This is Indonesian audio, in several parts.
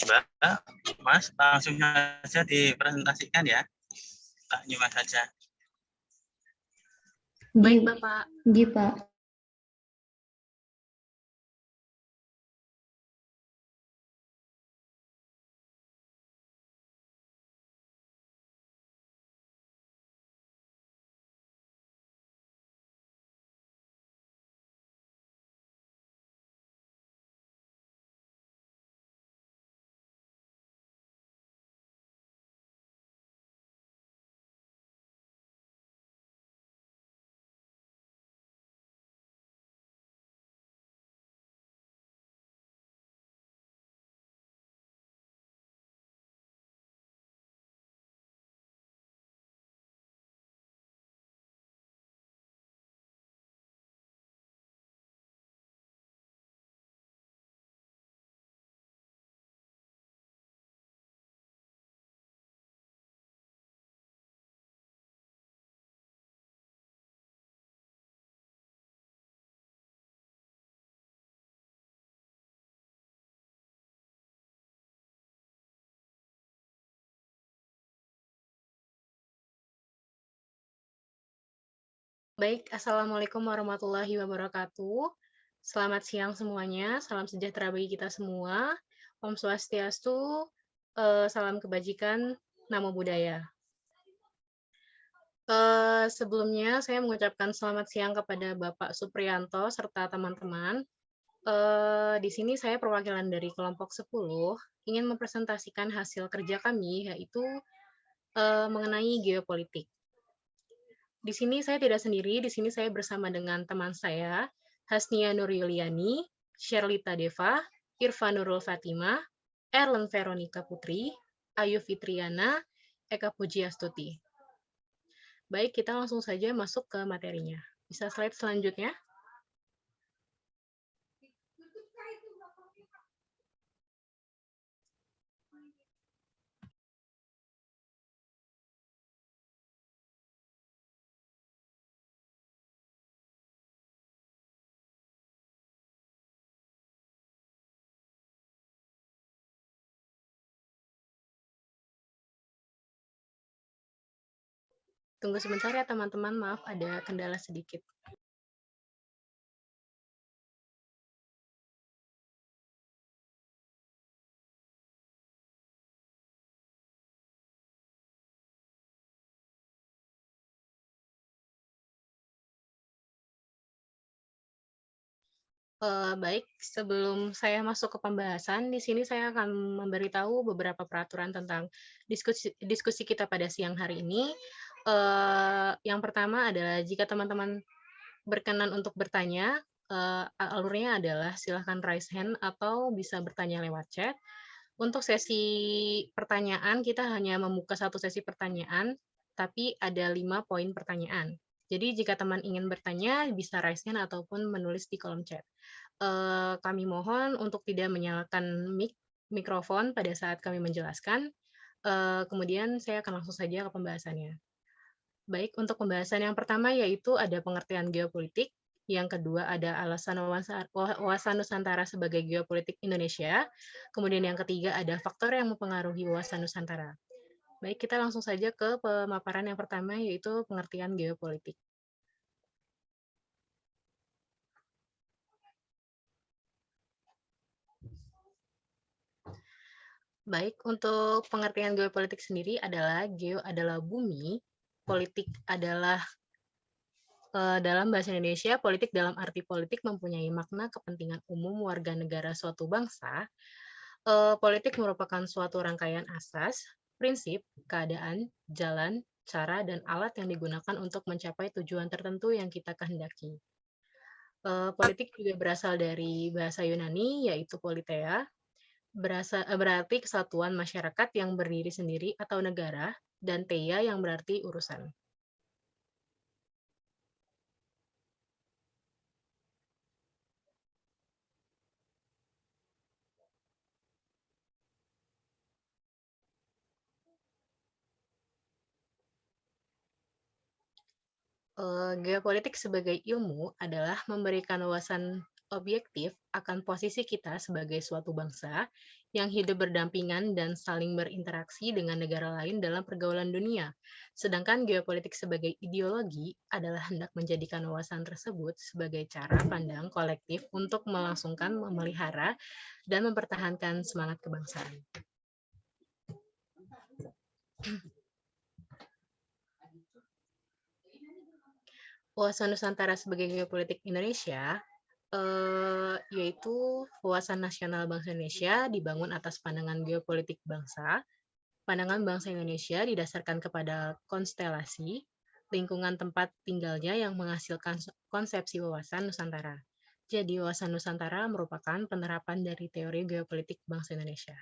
Mbak, Mas, langsung saja dipresentasikan ya. Kita nyimak saja. Baik, Bapak. Iya, Pak. Baik, Assalamualaikum warahmatullahi wabarakatuh. Selamat siang semuanya, salam sejahtera bagi kita semua. Om Swastiastu, salam kebajikan, namo buddhaya. Sebelumnya saya mengucapkan selamat siang kepada Bapak Supriyanto serta teman-teman. Di sini saya perwakilan dari kelompok 10 ingin mempresentasikan hasil kerja kami, yaitu mengenai geopolitik. Di sini saya tidak sendiri, di sini saya bersama dengan teman saya, Hasnia Nur Yuliani, Sherlita Deva, Irfan Nurul Fatimah, Erlen Veronica Putri, Ayu Fitriana, Eka Pujiastuti. Baik, kita langsung saja masuk ke materinya. Bisa slide selanjutnya? Tunggu sebentar ya teman-teman, maaf ada kendala sedikit. Baik, sebelum saya masuk ke pembahasan, di sini saya akan memberitahu beberapa peraturan tentang diskusi kita pada siang hari ini. Yang pertama adalah jika teman-teman berkenan untuk bertanya, alurnya adalah silahkan raise hand atau bisa bertanya lewat chat. Untuk sesi pertanyaan, kita hanya membuka satu sesi pertanyaan, tapi ada 5 poin pertanyaan. Jadi jika teman ingin bertanya, bisa raise hand ataupun menulis di kolom chat. Kami mohon untuk tidak menyalakan mikrofon pada saat kami menjelaskan. Kemudian saya akan langsung saja ke pembahasannya. Baik, untuk pembahasan yang pertama yaitu ada pengertian geopolitik, yang kedua ada alasan wawasan Nusantara sebagai geopolitik Indonesia, kemudian yang ketiga ada faktor yang mempengaruhi wawasan Nusantara. Baik, kita langsung saja ke pemaparan yang pertama yaitu pengertian geopolitik. Baik, untuk pengertian geopolitik sendiri adalah geo adalah bumi, politik adalah dalam bahasa Indonesia, politik dalam arti politik mempunyai makna kepentingan umum warga negara suatu bangsa. Politik merupakan suatu rangkaian asas, prinsip, keadaan, jalan, cara, dan alat yang digunakan untuk mencapai tujuan tertentu yang kita kehendaki. Politik juga berasal dari bahasa Yunani, yaitu politeia, berarti kesatuan masyarakat yang berdiri sendiri atau negara, dan teia yang berarti urusan. Geopolitik sebagai ilmu adalah memberikan objektif akan posisi kita sebagai suatu bangsa yang hidup berdampingan dan saling berinteraksi dengan negara lain dalam pergaulan dunia. Sedangkan geopolitik sebagai ideologi adalah hendak menjadikan wawasan tersebut sebagai cara pandang kolektif untuk melangsungkan, memelihara, dan mempertahankan semangat kebangsaan. Wawasan Nusantara sebagai geopolitik Indonesia, yaitu wawasan nasional bangsa Indonesia dibangun atas pandangan geopolitik bangsa. Pandangan bangsa Indonesia didasarkan kepada konstelasi, lingkungan tempat tinggalnya yang menghasilkan konsepsi wawasan Nusantara. Jadi, wawasan Nusantara merupakan penerapan dari teori geopolitik bangsa Indonesia.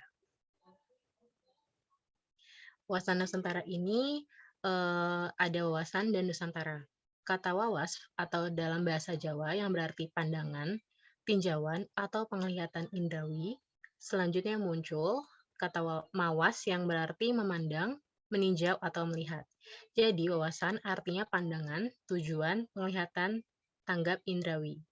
Wawasan Nusantara ini ada wawasan dan Nusantara. Kata wawas atau dalam bahasa Jawa yang berarti pandangan, tinjauan, atau penglihatan indrawi. Selanjutnya muncul kata mawas yang berarti memandang, meninjau, atau melihat. Jadi wawasan artinya pandangan, tujuan, penglihatan, tanggap indrawi.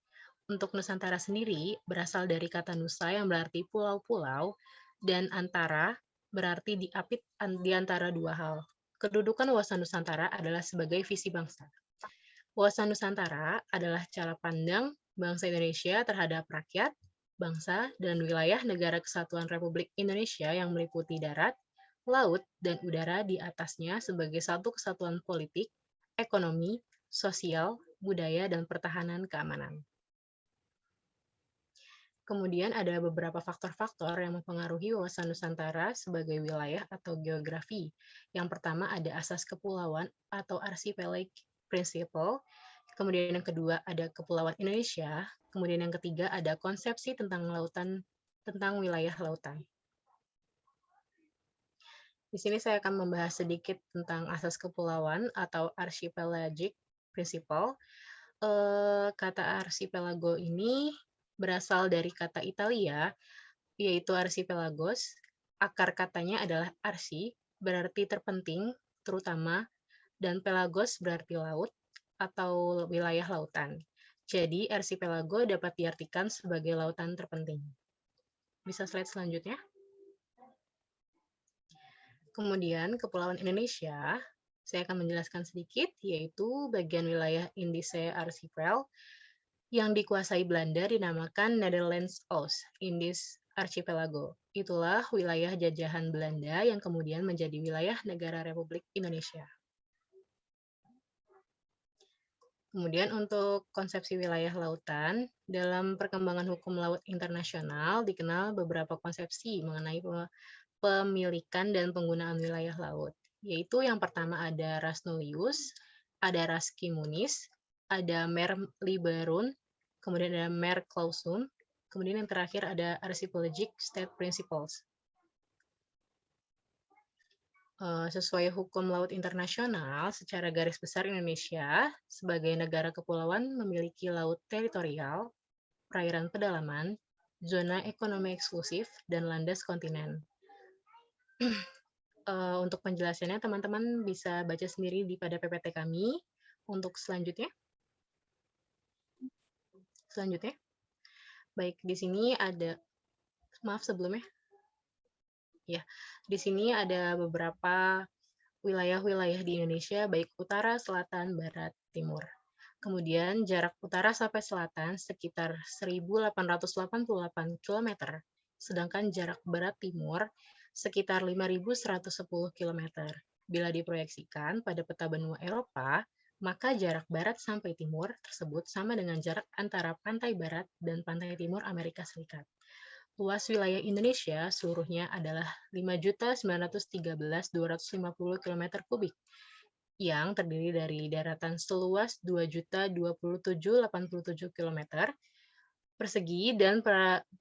Untuk Nusantara sendiri berasal dari kata nusa yang berarti pulau-pulau dan antara berarti diapit di antara dua hal. Kedudukan wawasan Nusantara adalah sebagai visi bangsa. Wawasan Nusantara adalah cara pandang bangsa Indonesia terhadap rakyat, bangsa, dan wilayah negara kesatuan Republik Indonesia yang meliputi darat, laut, dan udara di atasnya sebagai satu kesatuan politik, ekonomi, sosial, budaya, dan pertahanan keamanan. Kemudian ada beberapa faktor-faktor yang mempengaruhi wawasan Nusantara sebagai wilayah atau geografi. Yang pertama ada asas kepulauan atau archipelagic principle. Kemudian yang kedua ada kepulauan Indonesia. Kemudian yang ketiga ada konsepsi tentang lautan, tentang wilayah lautan. Di sini saya akan membahas sedikit tentang asas kepulauan atau archipelagic principle. Kata archipelago ini berasal dari kata Italia, yaitu archipelagos. Akar katanya adalah arsi, berarti terpenting, terutama, dan pelagos berarti laut atau wilayah lautan. Jadi, archipelago dapat diartikan sebagai lautan terpenting. Bisa slide selanjutnya. Kemudian, Kepulauan Indonesia, saya akan menjelaskan sedikit, yaitu bagian wilayah Indische Archipel yang dikuasai Belanda dinamakan Netherlands Oost Indies Archipelago. Itulah wilayah jajahan Belanda yang kemudian menjadi wilayah negara Republik Indonesia. Kemudian untuk konsepsi wilayah lautan, dalam perkembangan hukum laut internasional dikenal beberapa konsepsi mengenai pemilikan dan penggunaan wilayah laut. Yaitu yang pertama ada res nullius, ada res communis, ada mer liberum, kemudian ada mer clausum, kemudian yang terakhir ada archipelagic state principles. Sesuai hukum laut internasional, secara garis besar Indonesia sebagai negara kepulauan memiliki laut teritorial, perairan pedalaman, zona ekonomi eksklusif, dan landas kontinen. Untuk penjelasannya, teman-teman bisa baca sendiri pada PPT kami. Untuk selanjutnya. Baik, di sini ada, maaf sebelumnya. Ya, di sini ada beberapa wilayah-wilayah di Indonesia, baik utara, selatan, barat, timur. Kemudian jarak utara sampai selatan sekitar 1.888 km, sedangkan jarak barat timur sekitar 5.110 km. Bila diproyeksikan pada peta benua Eropa, maka jarak barat sampai timur tersebut sama dengan jarak antara pantai barat dan pantai timur Amerika Serikat. Luas wilayah Indonesia seluruhnya adalah 5.913.250 km kubik, yang terdiri dari daratan seluas 2.027.087 km persegi dan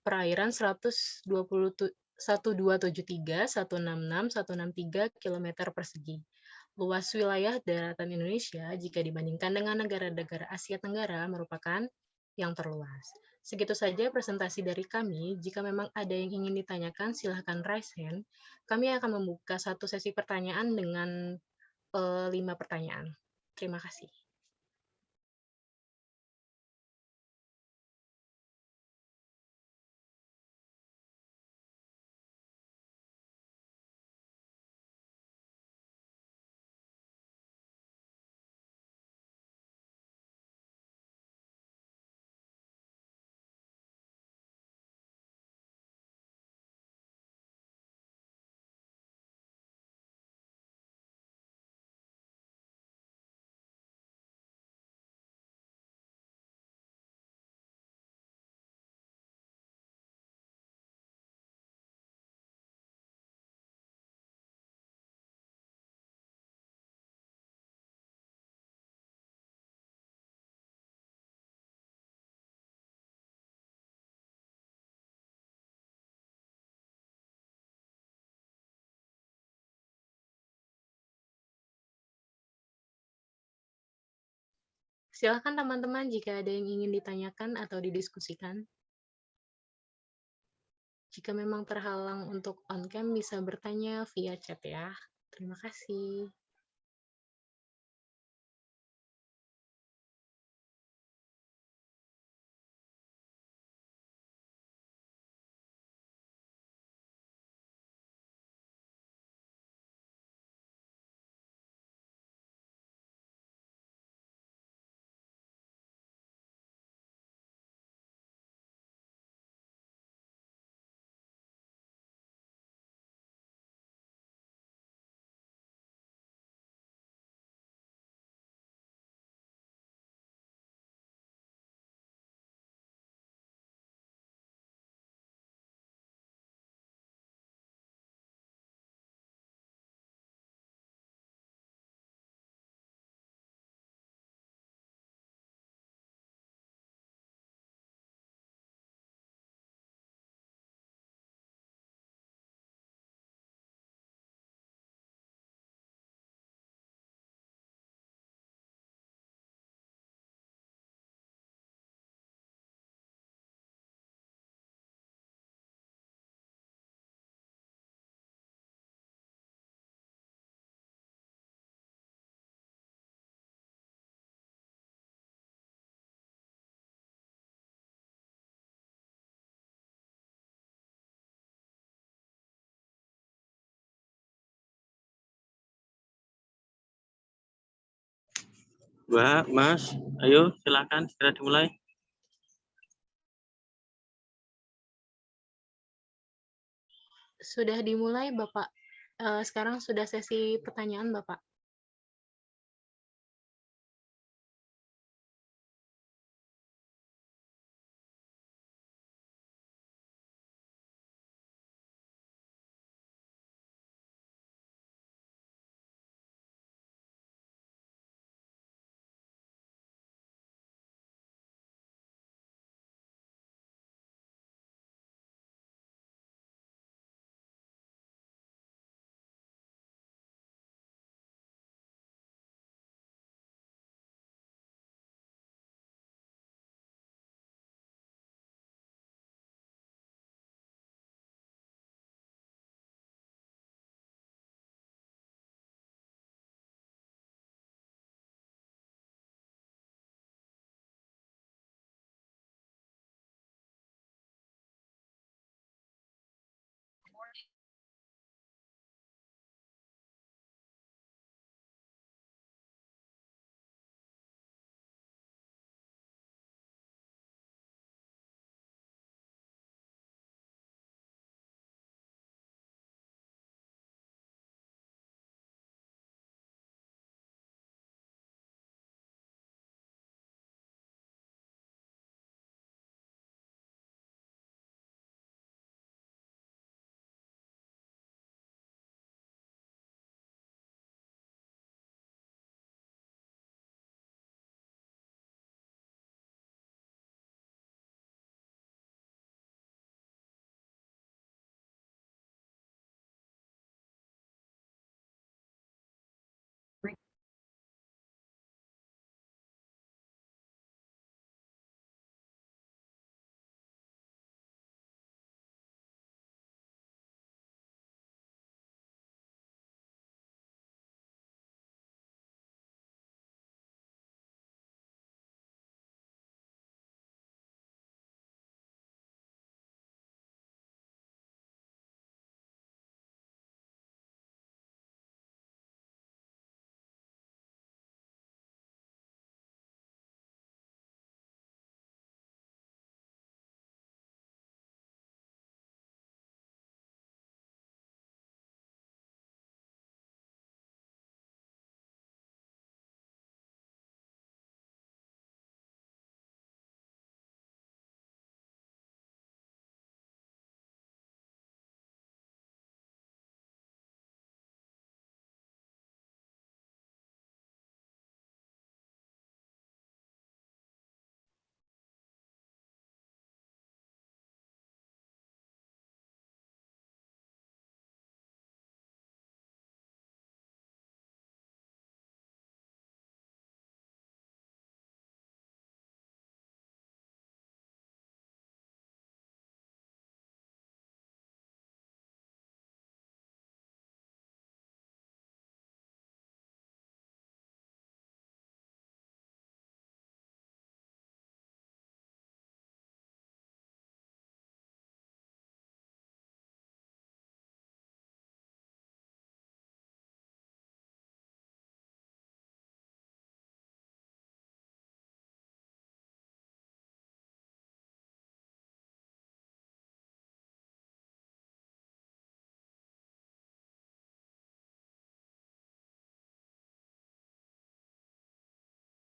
perairan 1.273, 166, 163 km persegi. Luas wilayah daratan Indonesia jika dibandingkan dengan negara-negara Asia Tenggara merupakan yang terluas. Segitu saja presentasi dari kami. Jika memang ada yang ingin ditanyakan, silahkan raise hand. Kami akan membuka satu sesi pertanyaan dengan 5 pertanyaan. Terima kasih. Silakan teman-teman jika ada yang ingin ditanyakan atau didiskusikan. Jika memang terhalang untuk on cam bisa bertanya via chat ya. Terima kasih. Mbak, Mas, ayo silakan segera dimulai. Sudah dimulai, Bapak. Sekarang sudah sesi pertanyaan, Bapak.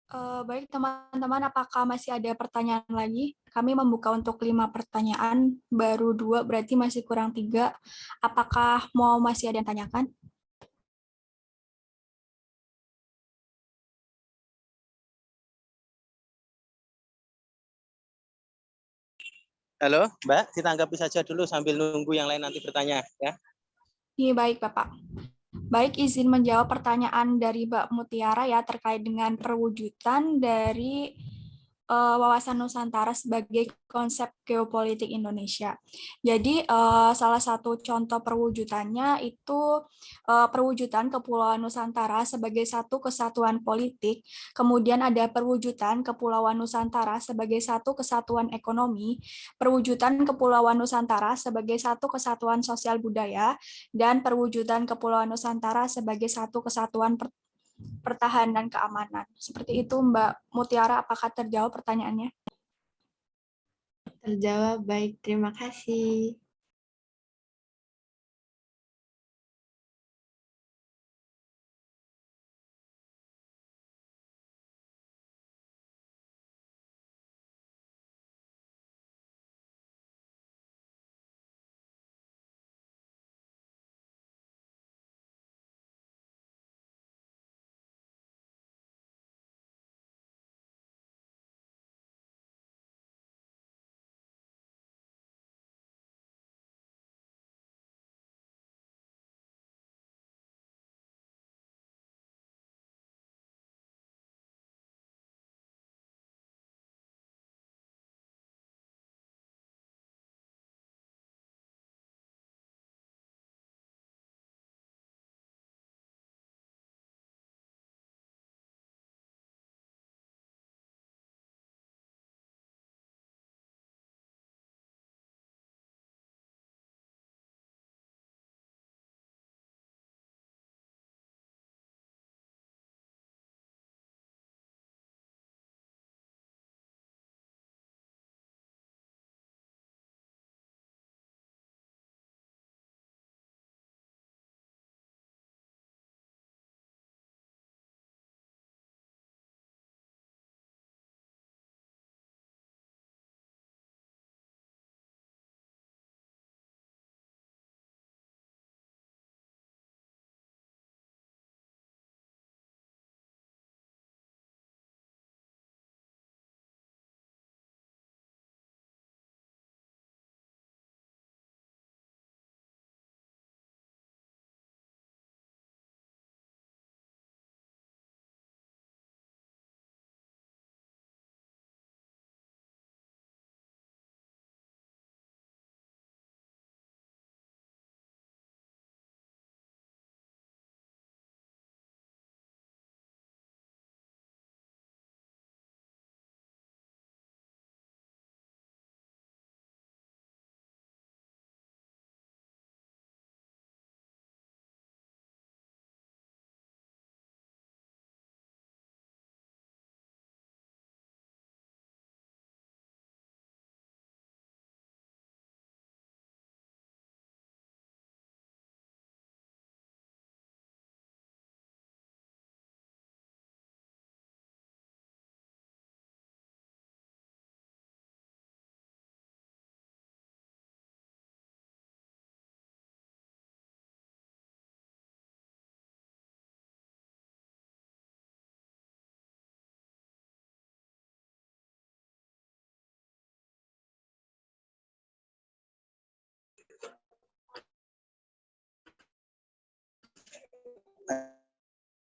Baik teman-teman, apakah masih ada pertanyaan lagi? Kami membuka untuk 5 pertanyaan, baru 2, berarti masih kurang 3. Apakah masih ada yang tanyakan? Halo, Mbak, ditanggapi saja dulu sambil nunggu yang lain nanti bertanya ya. Iya, baik Bapak. Baik, izin menjawab pertanyaan dari Mbak Mutiara ya terkait dengan perwujudan dari wawasan Nusantara sebagai konsep geopolitik Indonesia. Jadi salah satu contoh perwujudannya itu perwujudan Kepulauan Nusantara sebagai satu kesatuan politik, kemudian ada perwujudan Kepulauan Nusantara sebagai satu kesatuan ekonomi, perwujudan Kepulauan Nusantara sebagai satu kesatuan sosial budaya, dan perwujudan Kepulauan Nusantara sebagai satu kesatuan pertahanan keamanan. Seperti itu Mbak Mutiara, apakah terjawab pertanyaannya? Terjawab, baik. Terima kasih.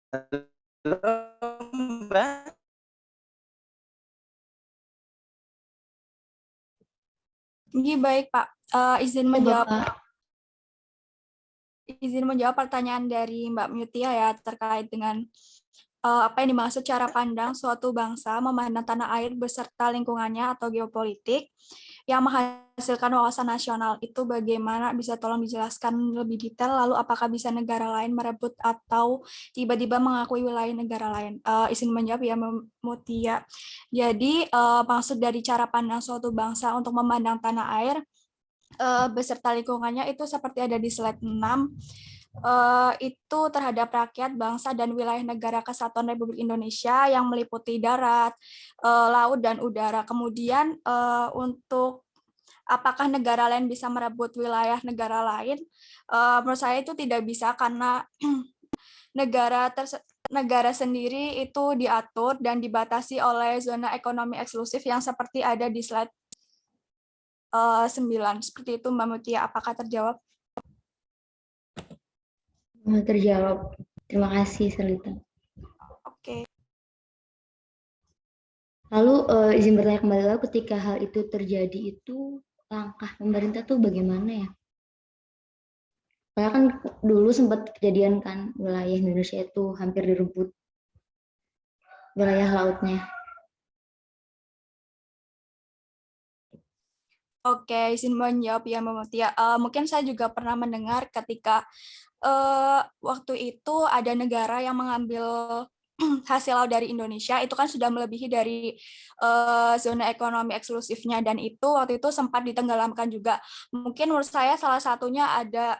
Halo, Mbak. Iya, baik Pak. Izin menjawab pertanyaan dari Mbak Mutia ya terkait dengan apa yang dimaksud cara pandang suatu bangsa memandang tanah air beserta lingkungannya atau geopolitik yang menghasilkan wawasan nasional itu bagaimana, bisa tolong dijelaskan lebih detail, lalu apakah bisa negara lain merebut atau tiba-tiba mengakui wilayah negara lain? Izin menjawab ya Mutia. Jadi maksud dari cara pandang suatu bangsa untuk memandang tanah air beserta lingkungannya itu seperti ada di slide 6. itu terhadap rakyat, bangsa, dan wilayah negara kesatuan Republik Indonesia yang meliputi darat, laut, dan udara. Kemudian untuk apakah negara lain bisa merebut wilayah negara lain? Menurut saya itu tidak bisa karena negara sendiri itu diatur dan dibatasi oleh zona ekonomi eksklusif yang seperti ada di slide 9. Seperti itu Mbak Mutia, apakah terjawab? Terjawab. Terima kasih, Selita. Oke. Lalu izin bertanya kembali, lalu ketika hal itu terjadi itu langkah pemerintah tuh bagaimana ya? Karena kan dulu sempat kejadian kan wilayah Indonesia itu hampir direbut wilayah lautnya. Oke, izin menjawab ya Mbak Mutia. Mungkin saya juga pernah mendengar ketika waktu itu ada negara yang mengambil hasil laut dari Indonesia, itu kan sudah melebihi dari zona ekonomi eksklusifnya, dan itu waktu itu sempat ditenggelamkan juga. Mungkin menurut saya salah satunya ada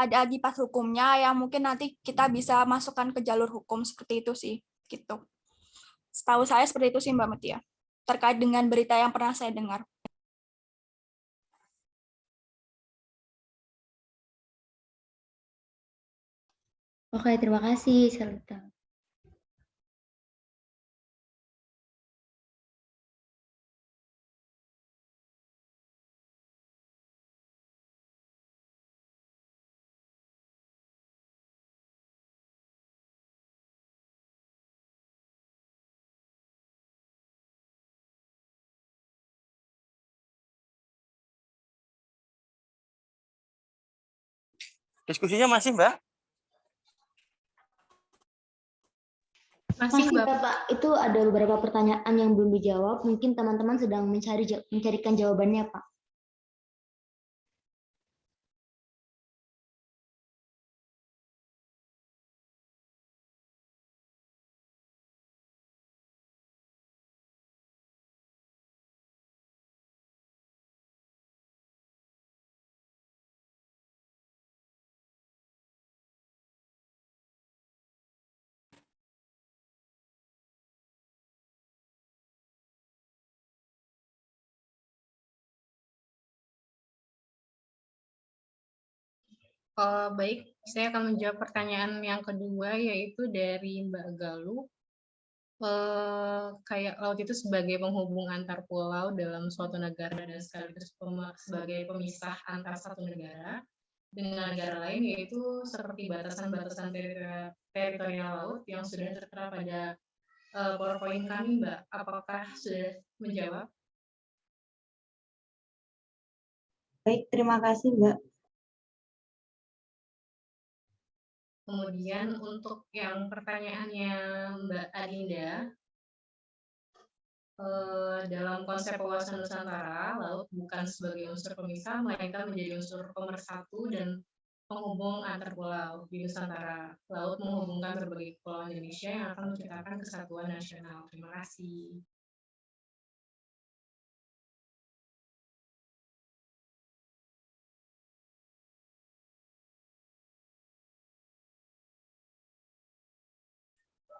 akibat hukumnya yang mungkin nanti kita bisa masukkan ke jalur hukum, seperti itu sih, gitu. Setahu saya seperti itu sih Mbak Mutia, terkait dengan berita yang pernah saya dengar. Oke, terima kasih, Selita. Diskusinya masih, Mbak? Masih, Bapak. Bapak, itu ada beberapa pertanyaan yang belum dijawab. Mungkin teman-teman sedang mencarikan jawabannya, Pak. Baik, saya akan menjawab pertanyaan yang kedua, yaitu dari Mbak Galuh. Kayak laut itu sebagai penghubung antar pulau dalam suatu negara dan sekaligus sebagai pemisah antar satu negara dengan negara lain, yaitu seperti batasan-batasan teritorial laut yang sudah tertera pada PowerPoint kami, Mbak. Apakah sudah menjawab? Baik, terima kasih, Mbak. Kemudian untuk yang pertanyaannya Mbak Adinda, dalam konsep wawasan Nusantara, laut bukan sebagai unsur pemisah, melainkan menjadi unsur pemersatu dan penghubung antar pulau di Nusantara. Laut menghubungkan berbagai pulau Indonesia yang akan menciptakan kesatuan nasional. Terima kasih.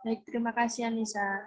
Baik, terima kasih Anissa.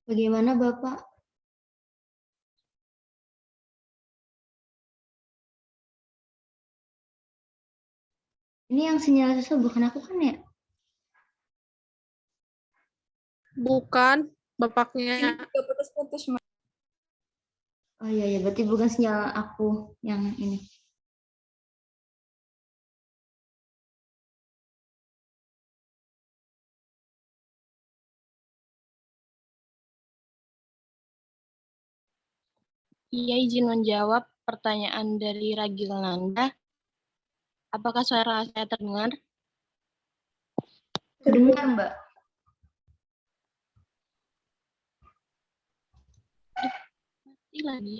Bagaimana Bapak? Ini yang sinyal susah bukan aku kan ya? Bukan, bapaknya. Ini juga putus-putus, Mbak. Oh iya ya, berarti bukan sinyal aku yang ini. Iya, izin menjawab pertanyaan dari Ragil Nanda. Apakah suara saya terdengar? Terdengar Mbak? Mati lagi.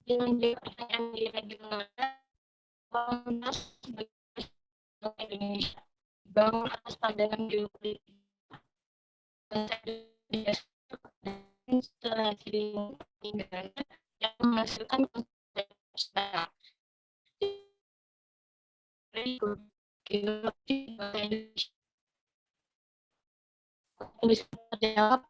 Dengan menjawab pertanyaan dari Ragil Nanda, Bangnas sebagai Bank Indonesia, bank atas pandangan geopolitik dan setelah negara yang menghasilkan konsep dari geopolitik Bank Indonesia. Bisa terjawab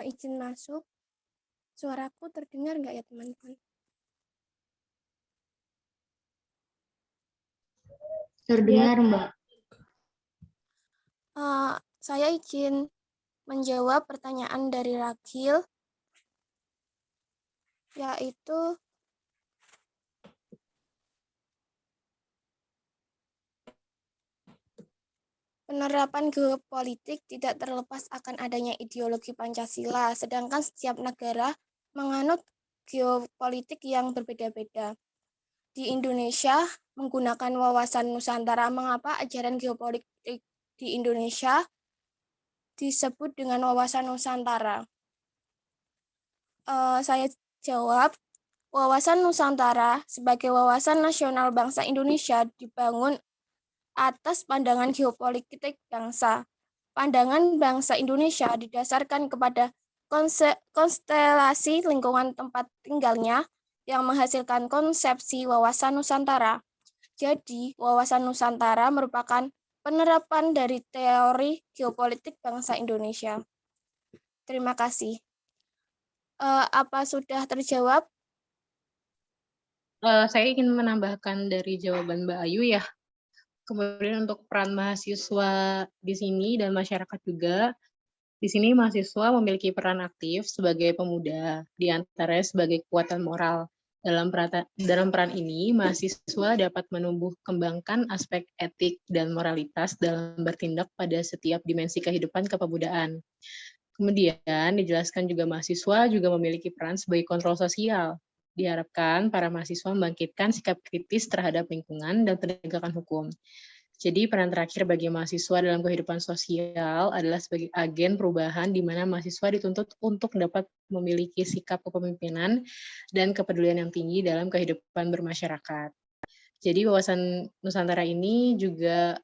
izin masuk. Suaraku terdengar nggak ya teman-teman? Terdengar, Mbak. Saya izin menjawab pertanyaan dari Ragil, yaitu penerapan geopolitik tidak terlepas akan adanya ideologi Pancasila, sedangkan setiap negara menganut geopolitik yang berbeda-beda. Di Indonesia menggunakan wawasan Nusantara. Mengapa ajaran geopolitik di Indonesia disebut dengan wawasan Nusantara? Saya jawab, wawasan Nusantara sebagai wawasan nasional bangsa Indonesia dibangun atas pandangan geopolitik bangsa. Pandangan bangsa Indonesia didasarkan kepada konstelasi lingkungan tempat tinggalnya yang menghasilkan konsepsi wawasan Nusantara. Jadi, wawasan Nusantara merupakan penerapan dari teori geopolitik bangsa Indonesia. Terima kasih. Apa sudah terjawab? Saya ingin menambahkan dari jawaban Mbak Ayu ya. Kemudian untuk peran mahasiswa di sini dan masyarakat juga, di sini mahasiswa memiliki peran aktif sebagai pemuda, di antaranya sebagai kekuatan moral. Dalam peran ini, mahasiswa dapat menumbuh kembangkan aspek etik dan moralitas dalam bertindak pada setiap dimensi kehidupan kepemudaan. Kemudian dijelaskan juga mahasiswa juga memiliki peran sebagai kontrol sosial. Diharapkan para mahasiswa membangkitkan sikap kritis terhadap lingkungan dan penegakan hukum. Jadi peran terakhir bagi mahasiswa dalam kehidupan sosial adalah sebagai agen perubahan di mana mahasiswa dituntut untuk dapat memiliki sikap kepemimpinan dan kepedulian yang tinggi dalam kehidupan bermasyarakat. Jadi wawasan Nusantara ini juga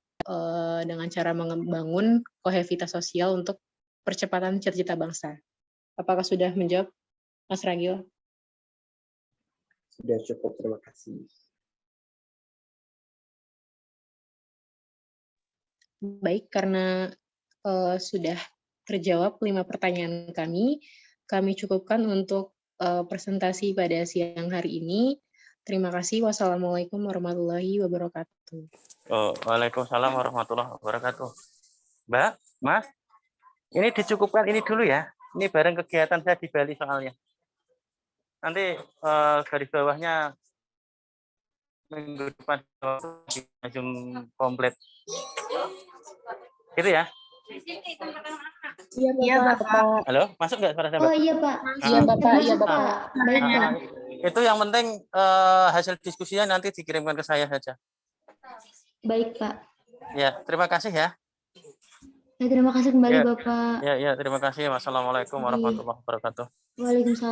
dengan cara membangun kohesivitas sosial untuk percepatan cita-cita bangsa. Apakah sudah menjawab, Mas Ragil? Sudah cukup, terima kasih. Baik, karena sudah terjawab 5 pertanyaan kami cukupkan untuk presentasi pada siang hari ini. Terima kasih. Wassalamualaikum warahmatullahi wabarakatuh. Waalaikumsalam warahmatullahi wabarakatuh. Mbak, Mas, ini dicukupkan ini dulu ya. Ini bareng kegiatan saya di Bali soalnya. Nanti garis bawahnya minggu depan Zoom komplit. Gitu ya? Iya, Bapak. Halo, masuk nggak suara saya? Oh iya, Pak. Iya, Bapak. Iya, Masuk, Bapak. Pak. Baik, Pak. Itu yang penting hasil diskusinya nanti dikirimkan ke saya saja. Baik, Pak. Ya, terima kasih ya. Ya, terima kasih kembali, Ya. Bapak. Ya, terima kasih. Wassalamualaikum warahmatullahi wabarakatuh. Waalaikumsalam.